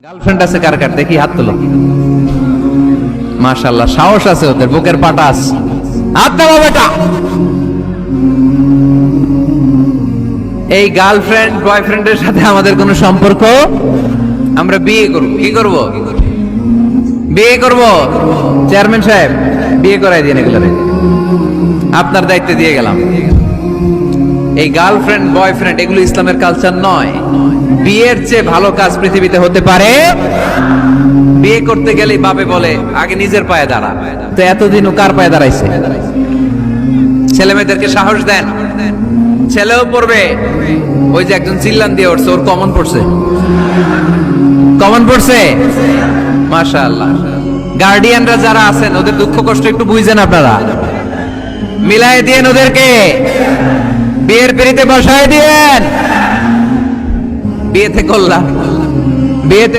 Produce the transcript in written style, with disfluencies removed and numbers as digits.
Girlfriend আছে কার কার দেখি হাত তোলো। মাশাআল্লাহ, সাহস আছে ওদের, বুকের পাটা আছে। হাত দাও বেটা। এই গার্লফ্রেন্ড বয়ফ্রেন্ডের সাথে আমাদের কোনো সম্পর্ক, আমরা বিয়ে করব। কি করব? বিয়ে করব। চেয়ারম্যান সাহেব বিয়ে করাই দিন, এগুলো আপনার দায়িত্বে দিয়ে গেলাম। এই গার্লফ্রেন্ড বয়ফ্রেন্ড এগুলো ইসলামের কালচার নয়। বিয়ের চেয়ে ভালো কাজ পৃথিবীতে হতে পারে? বিয়ে করতে গেলেই বাপে বলে আগে নিজের পায়ে দাঁড়া। তো এতদিন ও কার পায়ে দাঁড়াইছে? ছেলে মেয়েদেরকে সাহস দেন, ছেলেও পড়বে। ওই যে একজন চিল্লান দিয়ে উঠছে, ওর কমন পড়ছে। কমন পড়ছে, মাশাআল্লাহ। গার্ডিয়ানরা যারা আছেন ওদের দুঃখ কষ্ট একটু বুঝেন আপনারা, মিলাই দিয়েন ওদেরকে, বিয়ের পিড়িতে বসায় দিয়েন। বিয়েতে করলাম, বিয়েতে